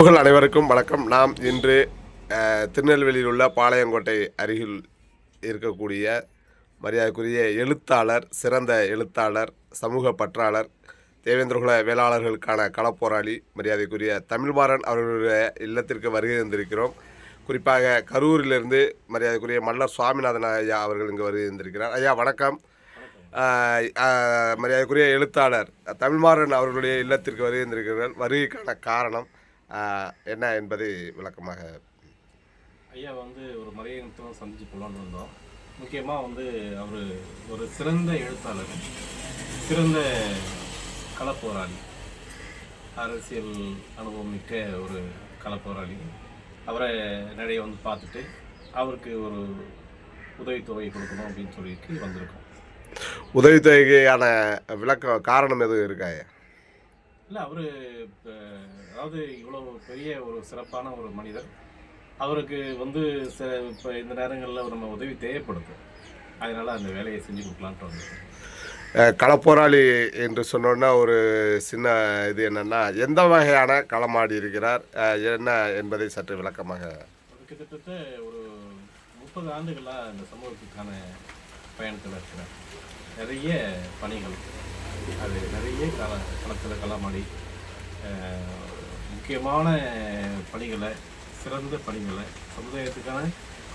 அனைவருக்கும் வணக்கம். நாம் இன்று திருநெல்வேலியில் உள்ள பாளையங்கோட்டை அருகில் இருக்கக்கூடிய மரியாதைக்குரிய எழுத்தாளர், சிறந்த எழுத்தாளர், சமூக பற்றாளர், தேவேந்திரகுல வேளாளர்களுக்கான களப்போராளி மரியாதைக்குரிய தமிழ்மாறன் அவர்களுடைய இல்லத்திற்கு வருகை தந்திருக்கிறோம். குறிப்பாக கரூரிலிருந்து மரியாதைக்குரிய மல்லர் சுவாமிநாதன் ஐயா அவர்கள் இங்கு வருகை தந்திருக்கிறார். ஐயா வணக்கம். மரியாதைக்குரிய எழுத்தாளர் தமிழ்மாறன் அவர்களுடைய இல்லத்திற்கு வருகை தந்திருக்கிறார்கள். வருகைக்கான காரணம் என்ன என்பதை விளக்கமாக. ஐயா ஒரு மரியாதை சந்திச்சு போகலான்னு வந்தோம். முக்கியமாக அவர் ஒரு சிறந்த எழுத்தாளர், சிறந்த களப்போராளி, அரசியல் அனுபவம் மிக்க ஒரு களப்போராளி. அவரை நிறைய பார்த்துட்டு அவருக்கு ஒரு உதவித்தொகை கொடுக்கணும் அப்படின்னு சொல்லிட்டு வந்திருக்கோம். உதவித்தொகையான விளக்கம் காரணம் எதுவும் இருக்காயா? இல்லை, அவர் அதாவது இவ்வளோ பெரிய ஒரு சிறப்பான ஒரு மனிதர். அவருக்கு இப்போ இந்த நேரங்களில் நம்ம உதவி தேவைப்படுது. அதனால் அந்த வேலையை செஞ்சு கொடுக்கலான்ட்டு வந்து. களப்போராளி என்று சொன்னோன்னா ஒரு சின்ன இது என்னென்னா, எந்த வகையான களமாடி இருக்கிறார் என்ன என்பதை சற்று விளக்கமாக. கிட்டத்தட்ட ஒரு 30 ஆண்டுகளாக இந்த சமூகத்துக்கான பயணத்தில் இருக்கிறார். நிறைய பணிகள், அது நிறைய களத்தில் களமாடி முக்கியமான பணிகளை, சிறந்த பணிகளை, சமுதாயத்துக்கான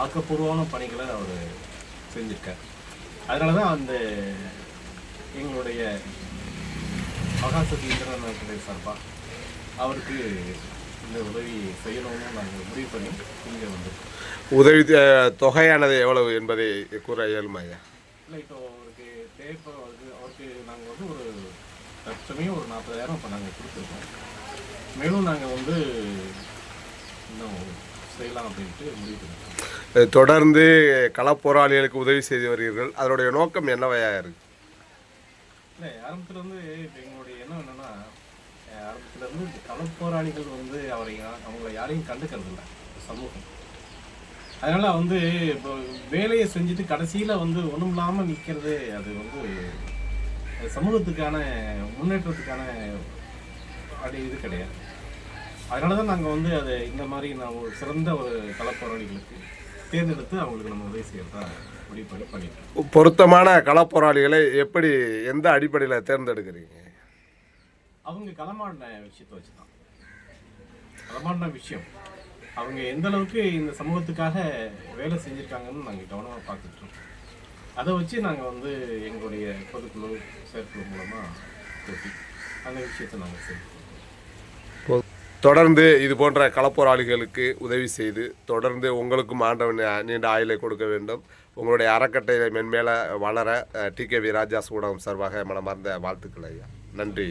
ஆக்கப்பூர்வமான பணிகளை அவர் செஞ்சிருக்கார். அதனால தான் எங்களுடைய மகாசக்தி இந்திரநாத சார்பாக அவருக்கு இந்த உதவி செய்யணும்னு நாங்கள் முடிவு பண்ணி இங்கே வந்திருக்கோம். உதவி தொகையானது எவ்வளவு என்பதை கூற இயலுமாயா? இல்லை, இப்போ அவருக்கு தேவைப்படுறது, அவருக்கு நாங்கள் ஒரு தற்சமயம் ஒரு 40,000 இப்போ நாங்கள் கொடுத்துருக்கோம். மேலும் நாங்கள் இன்னும் செய்யலாம் அப்படின்ட்டு முடிவு பண்ணிருக்கோம். தொடர்ந்து களப்போராளிகளுக்கு உதவி செய்து வருகிறீர்கள். அதனுடைய நோக்கம் என்னவையா இருக்கு? இல்லை, ஆரம்பத்துலேருந்து இப்போ எங்களுடைய எண்ணம் என்னென்னா, ஆரம்பத்துலேருந்து களப்போராளிகள் அவங்கள யாரையும் கண்டுக்கிறது இல்லை சமூகம். அதனால் இப்போ வேலையை செஞ்சுட்டு கடைசியில் ஒன்றும் இல்லாமல் நிற்கிறது, அது சமூகத்துக்கான முன்னேற்றத்துக்கான இது கிடையாது. அதனால தான் நாங்கள் அதை இந்த மாதிரி ஒரு சிறந்த ஒரு களப்போராளிகளுக்கு தேர்ந்தெடுத்து அவங்களுக்கு நம்ம உதவி செய்யறதா முடிவு பண்ணிட்டோம். பொருத்தமான களப்போராளிகளை எப்படி, எந்த அடிப்படையில் தேர்ந்தெடுக்கிறீங்க? அவங்க களமாடின விஷயத்தை வச்சு தான். களமாடின விஷயம், அவங்க எந்த அளவுக்கு இந்த சமூகத்துக்காக வேலை செஞ்சுருக்காங்கன்னு நாங்கள் கவனமாக பார்த்துட்ருக்கோம். அதை வச்சு நாங்கள் எங்களுடைய பொதுக்குழு, செயற்குழு மூலமாக பேசி அந்த விஷயத்தை நாங்கள் செய்வோம். தொடர்ந்து இது போன்ற களப்போராளிகளுக்கு உதவி செய்து தொடர்ந்து உங்களுக்கும் ஆண்டவன் நீண்ட ஆயுளை கொடுக்க வேண்டும். உங்களுடைய அறக்கட்டளை மென்மேல வளர டிகேவி ராஜாஸ் ஊடகம் சார்பாக மனமார்ந்த வாழ்த்துக்கள் ஐயா. நன்றி.